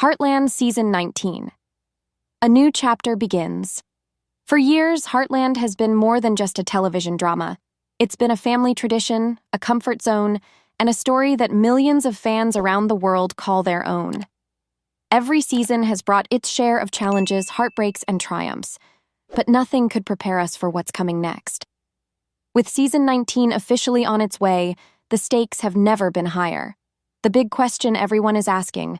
Heartland Season 19. A new chapter begins. For years, Heartland has been more than just a television drama. It's been a family tradition, a comfort zone, and a story that millions of fans around the world call their own. Every season has brought its share of challenges, heartbreaks, and triumphs, but nothing could prepare us for what's coming next. With Season 19 officially on its way, the stakes have never been higher. The big question everyone is asking: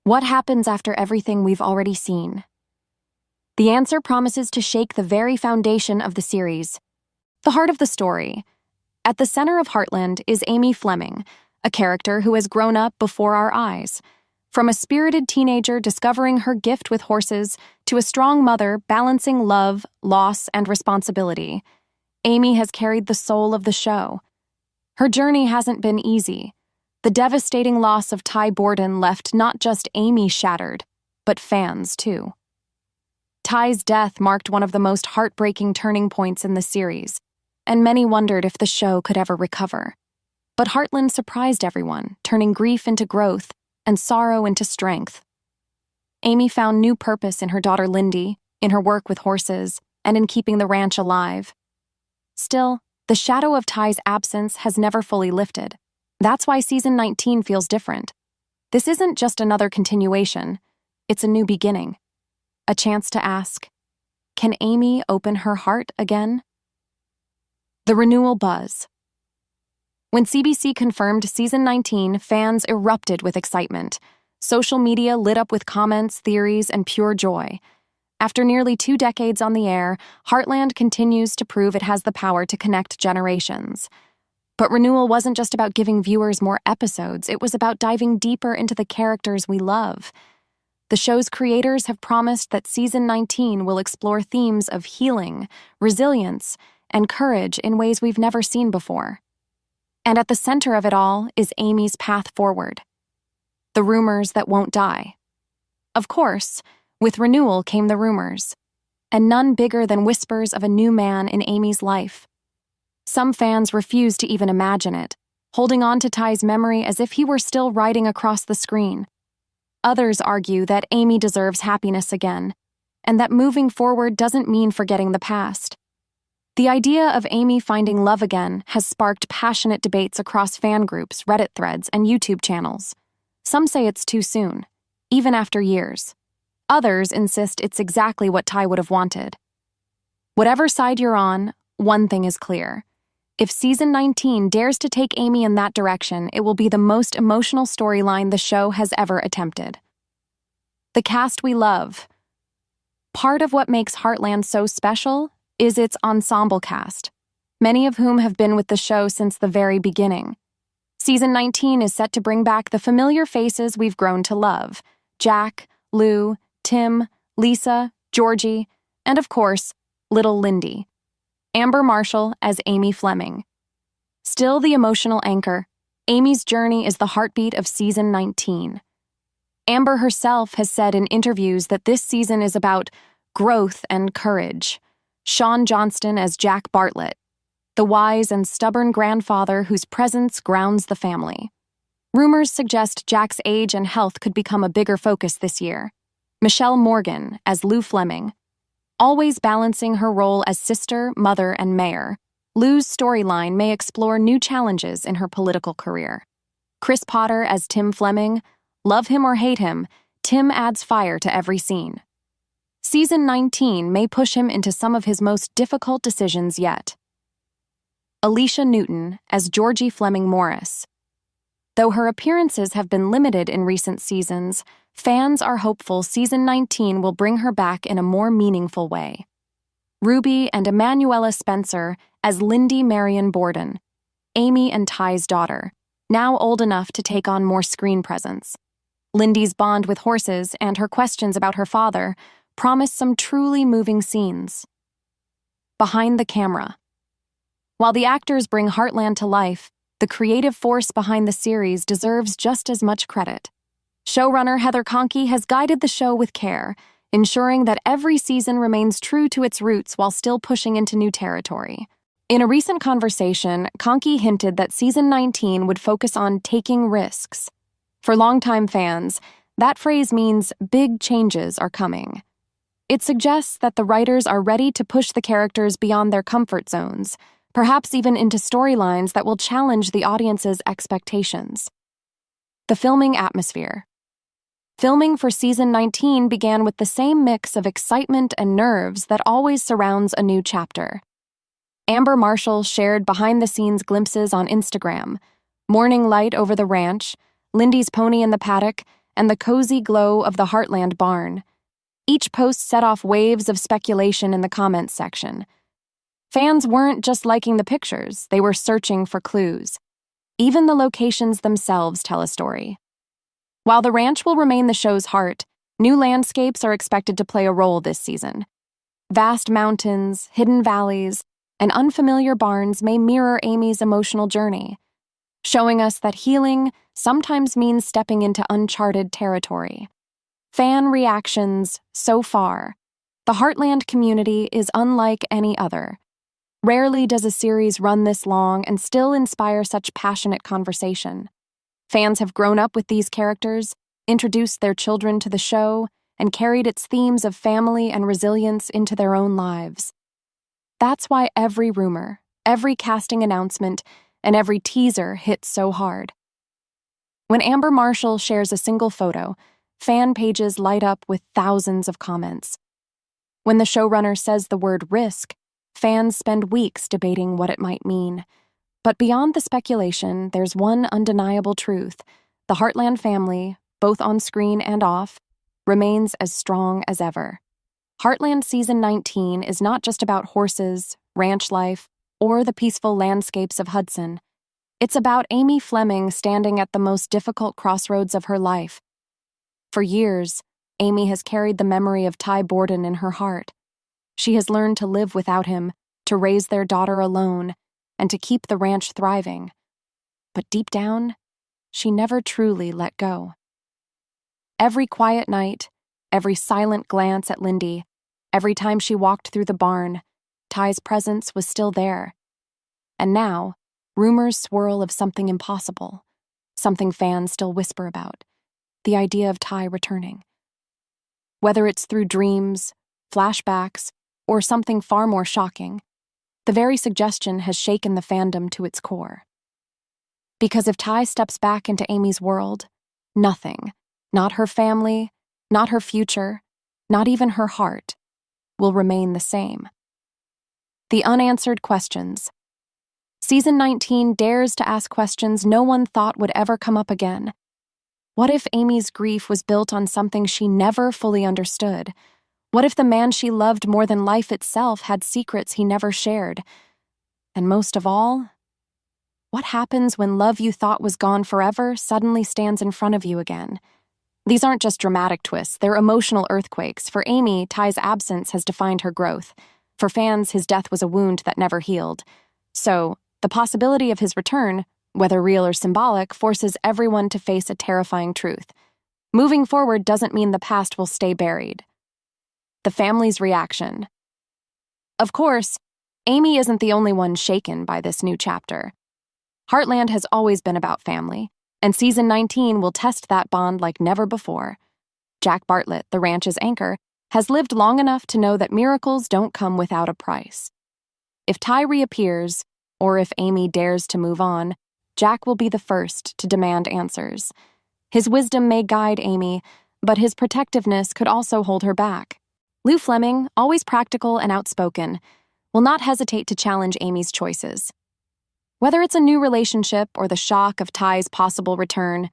what happens after everything we've already seen? The answer promises to shake the very foundation of the series. The heart of the story. At the center of Heartland is Amy Fleming, a character who has grown up before our eyes. From a spirited teenager discovering her gift with horses to a strong mother balancing love, loss, and responsibility, Amy has carried the soul of the show. Her journey hasn't been easy. The devastating loss of Borden left not just Amy shattered, but fans too. Ty's death marked one of the most heartbreaking turning points in the series, and many wondered if the show could ever recover. But Heartland surprised everyone, turning grief into growth and sorrow into strength. Amy found new purpose in her daughter Lindy, in her work with horses, and in keeping the ranch alive. Still, the shadow of Ty's absence has never fully lifted. That's why Season 19 feels different. This isn't just another continuation, it's a new beginning. A chance to ask, can Amy open her heart again? The renewal buzz. When CBC confirmed Season 19, fans erupted with excitement. Social media lit up with comments, theories, and pure joy. After nearly 2 decades on the air, Heartland continues to prove it has the power to connect generations. But renewal wasn't just about giving viewers more episodes, it was about diving deeper into the characters we love. The show's creators have promised that Season 19 will explore themes of healing, resilience, and courage in ways we've never seen before. And at the center of it all is Amy's path forward. The rumors that won't die. Of course, with renewal came the rumors, and none bigger than whispers of a new man in Amy's life. Some fans refuse to even imagine it, holding on to Ty's memory as if he were still riding across the screen. Others argue that Amy deserves happiness again, and that moving forward doesn't mean forgetting the past. The idea of Amy finding love again has sparked passionate debates across fan groups, Reddit threads, and YouTube channels. Some say it's too soon, even after years. Others insist it's exactly what Ty would have wanted. Whatever side you're on, one thing is clear. If Season 19 dares to take Amy in that direction, it will be the most emotional storyline the show has ever attempted. The cast we love. Part of what makes Heartland so special is its ensemble cast, many of whom have been with the show since the very beginning. Season 19 is set to bring back the familiar faces we've grown to love: Jack, Lou, Tim, Lisa, Georgie, and of course, little Lindy. Amber Marshall as Amy Fleming. Still the emotional anchor, Amy's journey is the heartbeat of Season 19. Amber herself has said in interviews that this season is about growth and courage. Sean Johnston as Jack Bartlett, the wise and stubborn grandfather whose presence grounds the family. Rumors suggest Jack's age and health could become a bigger focus this year. Michelle Morgan as Lou Fleming. Always balancing her role as sister, mother, and mayor, Lou's storyline may explore new challenges in her political career. Chris Potter as Tim Fleming. Love him or hate him, Tim adds fire to every scene. Season 19 may push him into some of his most difficult decisions yet. Alicia Newton as Georgie Fleming Morris. Though her appearances have been limited in recent seasons, fans are hopeful Season 19 will bring her back in a more meaningful way. Ruby and Emanuela Spencer as Lindy Marion Borden, Amy and Ty's daughter, now old enough to take on more screen presence. Lindy's bond with horses and her questions about her father promise some truly moving scenes. Behind the camera. While the actors bring Heartland to life, the creative force behind the series deserves just as much credit. Showrunner Heather Conkey has guided the show with care, ensuring that every season remains true to its roots while still pushing into new territory. In a recent conversation, Conkey hinted that Season 19 would focus on taking risks. For longtime fans, That phrase means big changes are coming. It suggests that the writers are ready to push the characters beyond their comfort zones, perhaps even into storylines that will challenge the audience's expectations. The filming atmosphere. Filming for season 19 began with the same mix of excitement and nerves that always surrounds a new chapter. Amber Marshall shared behind-the-scenes glimpses on Instagram, morning light over the ranch, Lindy's pony in the paddock, and the cozy glow of the Heartland barn. Each post set off waves of speculation in the comments section. Fans weren't just liking the pictures, they were searching for clues. Even the locations themselves tell a story. While the ranch will remain the show's heart, new landscapes are expected to play a role this season. Vast mountains, hidden valleys, and unfamiliar barns may mirror Amy's emotional journey, showing us that healing sometimes means stepping into uncharted territory. Fan reactions so far. The Heartland community is unlike any other. Rarely does a series run this long and still inspire such passionate conversation. Fans have grown up with these characters, introduced their children to the show, and carried its themes of family and resilience into their own lives. That's why every rumor, every casting announcement, and every teaser hits so hard. When Amber Marshall shares a single photo, fan pages light up with thousands of comments. When the showrunner says the word risk, fans spend weeks debating what it might mean. But beyond the speculation, there's one undeniable truth. The Heartland family, both on screen and off, remains as strong as ever. Heartland Season 19 is not just about horses, ranch life, or the peaceful landscapes of Hudson. It's about Amy Fleming standing at the most difficult crossroads of her life. For years, Amy has carried the memory of Ty Borden in her heart. She has learned to live without him, to raise their daughter alone, and to keep the ranch thriving. But deep down, she never truly let go. Every quiet night, every silent glance at Lindy, every time she walked through the barn, Ty's presence was still there. And now, rumors swirl of something impossible, something fans still whisper about, the idea of Ty returning. Whether it's through dreams, flashbacks, or something far more shocking, the very suggestion has shaken the fandom to its core. Because if Ty steps back into Amy's world, nothing, not her family, not her future, not even her heart, will remain the same. The unanswered questions. Season 19 dares to ask questions no one thought would ever come up again. What if Amy's grief was built on something she never fully understood? What if the man she loved more than life itself had secrets he never shared? And most of all, what happens when love you thought was gone forever suddenly stands in front of you again? These aren't just dramatic twists, they're emotional earthquakes. For Amy, Ty's absence has defined her growth. For fans, his death was a wound that never healed. So, the possibility of his return, whether real or symbolic, forces everyone to face a terrifying truth. Moving forward doesn't mean the past will stay buried. The family's reaction. Of course, Amy isn't the only one shaken by this new chapter. Heartland has always been about family, and Season 19 will test that bond like never before. Jack Bartlett, the ranch's anchor, has lived long enough to know that miracles don't come without a price. If Ty reappears, or if Amy dares to move on, Jack will be the first to demand answers. His wisdom may guide Amy, but his protectiveness could also hold her back. Lou Fleming, always practical and outspoken, will not hesitate to challenge Amy's choices. Whether it's a new relationship or the shock of Ty's possible return,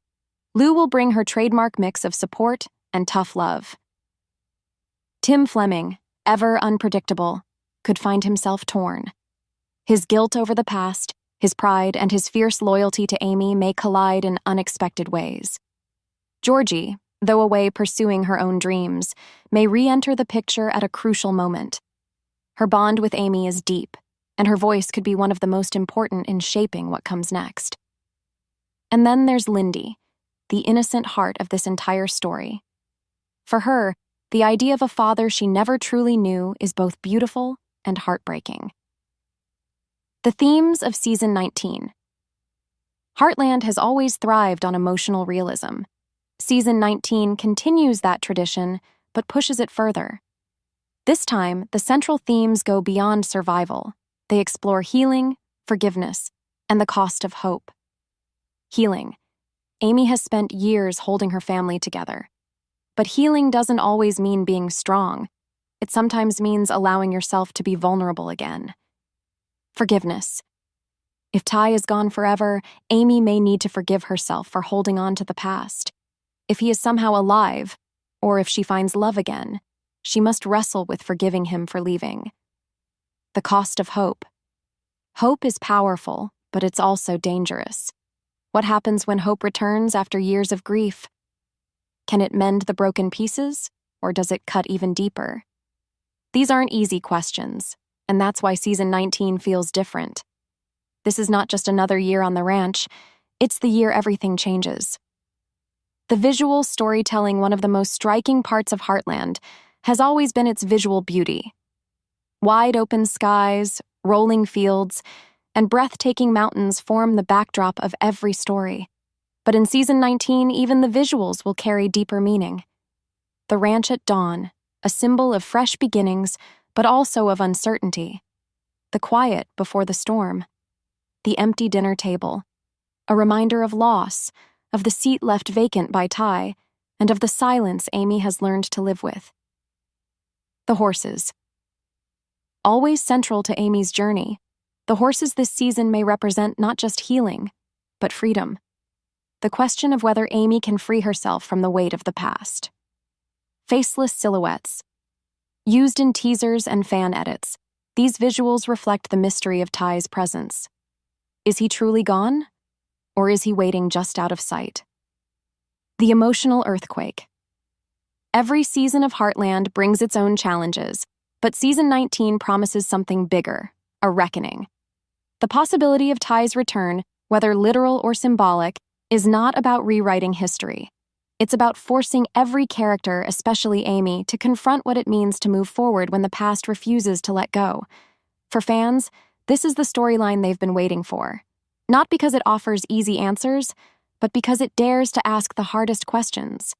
Lou will bring her trademark mix of support and tough love. Tim Fleming, ever unpredictable, could find himself torn. His guilt over the past, his pride, and his fierce loyalty to Amy may collide in unexpected ways. Georgie, though away pursuing her own dreams, may re-enter the picture at a crucial moment. Her bond with Amy is deep, and her voice could be one of the most important in shaping what comes next. And then there's Lindy, the innocent heart of this entire story. For her, the idea of a father she never truly knew is both beautiful and heartbreaking. The themes of Season 19. Heartland has always thrived on emotional realism. Season 19 continues that tradition, but pushes it further. This time, the central themes go beyond survival. They explore healing, forgiveness, and the cost of hope. Healing. Amy has spent years holding her family together. But healing doesn't always mean being strong. It sometimes means allowing yourself to be vulnerable again. Forgiveness. If Ty is gone forever, Amy may need to forgive herself for holding on to the past. If he is somehow alive, or if she finds love again, she must wrestle with forgiving him for leaving. The cost of hope. Hope is powerful, but it's also dangerous. What happens when hope returns after years of grief? Can it mend the broken pieces, or does it cut even deeper? These aren't easy questions, and that's why Season 19 feels different. This is not just another year on the ranch, it's the year everything changes. The visual storytelling, one of the most striking parts of Heartland, has always been its visual beauty. Wide open skies, rolling fields, and breathtaking mountains form the backdrop of every story. But in Season 19, even the visuals will carry deeper meaning. The ranch at dawn, a symbol of fresh beginnings, but also of uncertainty. The quiet before the storm. The empty dinner table, a reminder of loss, of the seat left vacant by Ty, and of the silence Amy has learned to live with. The horses. Always central to Amy's journey, the horses this season may represent not just healing, but freedom. The question of whether Amy can free herself from the weight of the past. Faceless silhouettes. Used in teasers and fan edits, these visuals reflect the mystery of Ty's presence. Is he truly gone? Or is he waiting just out of sight? The emotional earthquake. Every season of Heartland brings its own challenges, but Season 19 promises something bigger, a reckoning. The possibility of Ty's return, whether literal or symbolic, is not about rewriting history. It's about forcing every character, especially Amy, to confront what it means to move forward when the past refuses to let go. For fans, this is the storyline they've been waiting for. Not because it offers easy answers, but because it dares to ask the hardest questions.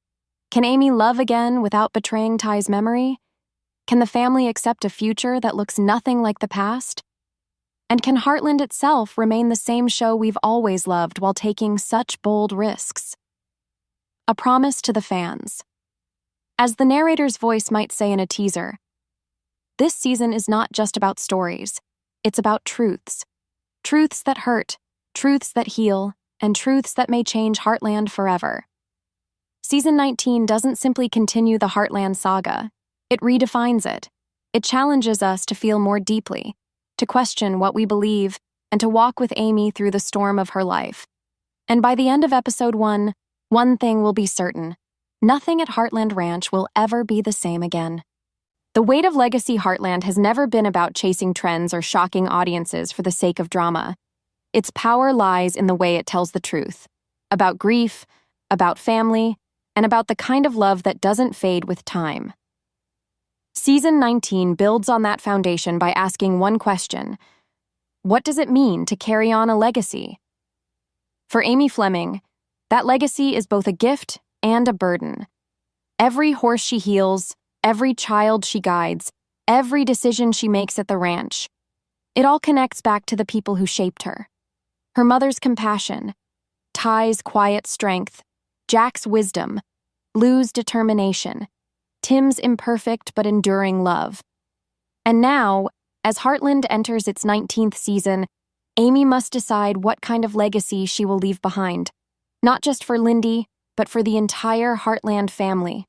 Can Amy love again without betraying Ty's memory? Can the family accept a future that looks nothing like the past? And can Heartland itself remain the same show we've always loved while taking such bold risks? A promise to the fans. As the narrator's voice might say in a teaser, this season is not just about stories, it's about truths. Truths that hurt, truths that heal, and truths that may change Heartland forever. Season 19 doesn't simply continue the Heartland saga, it redefines it. It challenges us to feel more deeply, to question what we believe, and to walk with Amy through the storm of her life. And by the end of Episode 1, one thing will be certain: nothing at Heartland Ranch will ever be the same again. The weight of Legacy Heartland has never been about chasing trends or shocking audiences for the sake of drama. Its power lies in the way it tells the truth, about grief, about family, and about the kind of love that doesn't fade with time. Season 19 builds on that foundation by asking one question: what does it mean to carry on a legacy? For Amy Fleming, that legacy is both a gift and a burden. Every horse she heals, every child she guides, every decision she makes at the ranch, it all connects back to the people who shaped her. Her mother's compassion, Ty's quiet strength, Jack's wisdom, Lou's determination, Tim's imperfect but enduring love. And now, as Heartland enters its 19th season, Amy must decide what kind of legacy she will leave behind, not just for Lindy, but for the entire Heartland family.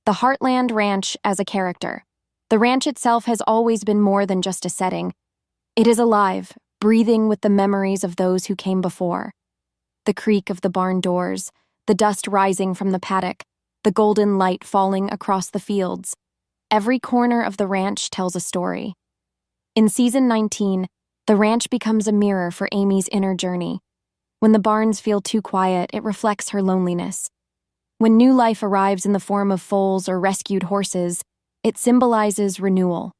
The Heartland Ranch as a character. The ranch itself has always been more than just a setting. It is alive, breathing with the memories of those who came before. The creak of the barn doors, the dust rising from the paddock, the golden light falling across the fields. Every corner of the ranch tells a story. In Season 19, the ranch becomes a mirror for Amy's inner journey. When the barns feel too quiet, it reflects her loneliness. When new life arrives in the form of foals or rescued horses, it symbolizes renewal.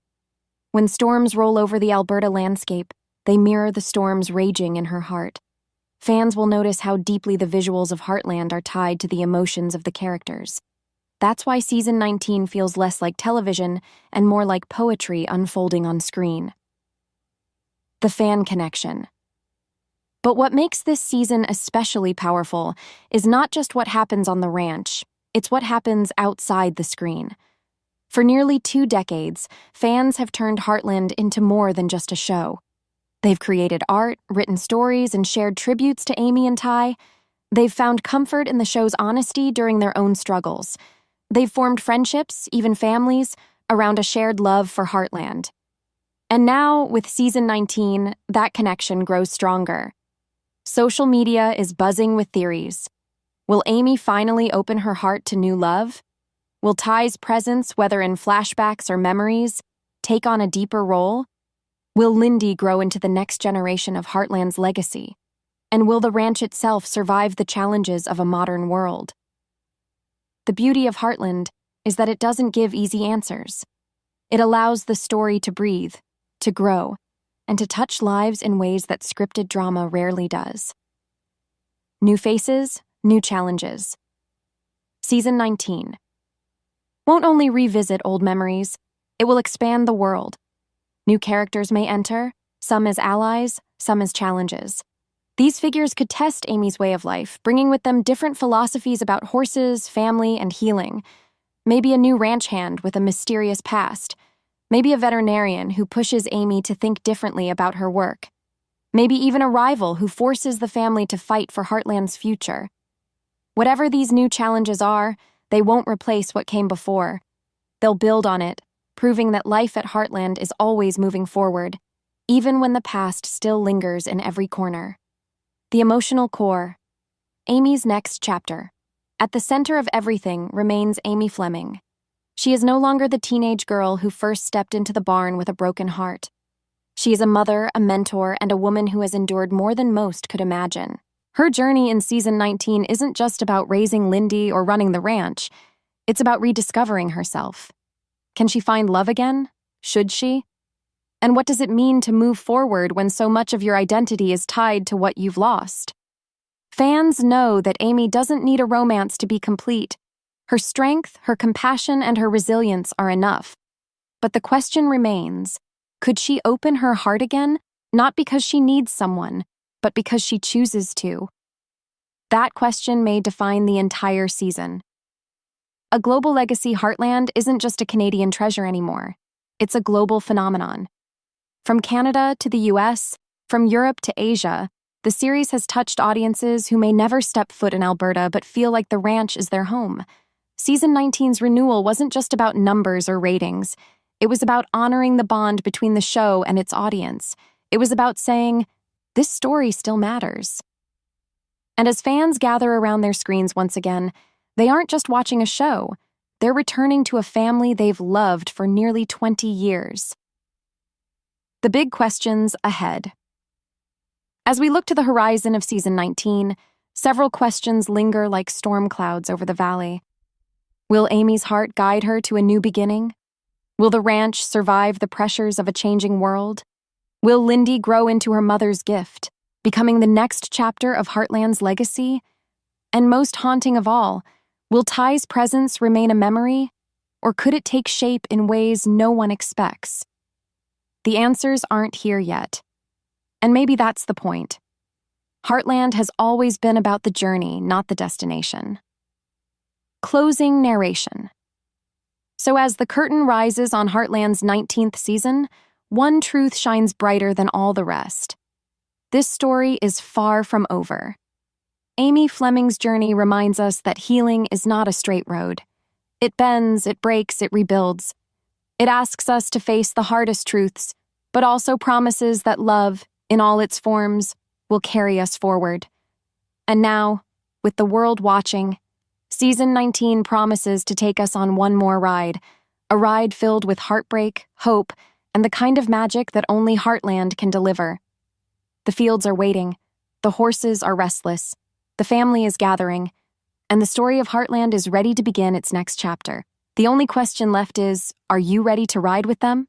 When storms roll over the Alberta landscape, they mirror the storms raging in her heart. Fans will notice how deeply the visuals of Heartland are tied to the emotions of the characters. That's why Season 19 feels less like television and more like poetry unfolding on screen. The fan connection. But what makes this season especially powerful is not just what happens on the ranch, it's what happens outside the screen. For nearly 2 decades, fans have turned Heartland into more than just a show. They've created art, written stories, and shared tributes to Amy and Ty. They've found comfort in the show's honesty during their own struggles. They've formed friendships, even families, around a shared love for Heartland. And now, with Season 19, that connection grows stronger. Social media is buzzing with theories. Will Amy finally open her heart to new love? Will Ty's presence, whether in flashbacks or memories, take on a deeper role? Will Lindy grow into the next generation of Heartland's legacy? And will the ranch itself survive the challenges of a modern world? The beauty of Heartland is that it doesn't give easy answers. It allows the story to breathe, to grow, and to touch lives in ways that scripted drama rarely does. New faces, new challenges. Season 19 won't only revisit old memories, it will expand the world. New characters may enter, some as allies, some as challenges. These figures could test Amy's way of life, bringing with them different philosophies about horses, family, and healing. Maybe a new ranch hand with a mysterious past. Maybe a veterinarian who pushes Amy to think differently about her work. Maybe even a rival who forces the family to fight for Heartland's future. Whatever these new challenges are, they won't replace what came before. They'll build on it, proving that life at Heartland is always moving forward, even when the past still lingers in every corner. The emotional core. Amy's next chapter. At the center of everything remains Amy Fleming. She is no longer the teenage girl who first stepped into the barn with a broken heart. She is a mother, a mentor, and a woman who has endured more than most could imagine. Her journey in Season 19 isn't just about raising Lindy or running the ranch. It's about rediscovering herself. Can she find love again? Should she? And what does it mean to move forward when so much of your identity is tied to what you've lost? Fans know that Amy doesn't need a romance to be complete. Her strength, her compassion, and her resilience are enough. But the question remains, could she open her heart again, not because she needs someone, but because she chooses to? That question may define the entire season. A global legacy, Heartland isn't just a Canadian treasure anymore. It's a global phenomenon. From Canada to the US, from Europe to Asia, the series has touched audiences who may never step foot in Alberta but feel like the ranch is their home. Season 19's renewal wasn't just about numbers or ratings. It was about honoring the bond between the show and its audience. It was about saying, this story still matters. And as fans gather around their screens once again, they aren't just watching a show. They're returning to a family they've loved for nearly 20 years. The big questions ahead. As we look to the horizon of Season 19, several questions linger like storm clouds over the valley. Will Amy's heart guide her to a new beginning? Will the ranch survive the pressures of a changing world? Will Lindy grow into her mother's gift, becoming the next chapter of Heartland's legacy? And most haunting of all, will Ty's presence remain a memory, or could it take shape in ways no one expects? The answers aren't here yet. And maybe that's the point. Heartland has always been about the journey, not the destination. Closing narration. So as the curtain rises on Heartland's 19th season, one truth shines brighter than all the rest. This story is far from over. Amy Fleming's journey reminds us that healing is not a straight road. It bends, it breaks, it rebuilds. It asks us to face the hardest truths, but also promises that love, in all its forms, will carry us forward. And now, with the world watching, Season 19 promises to take us on one more ride, a ride filled with heartbreak, hope, and the kind of magic that only Heartland can deliver. The fields are waiting, the horses are restless, the family is gathering, and the story of Heartland is ready to begin its next chapter. The only question left is, are you ready to ride with them?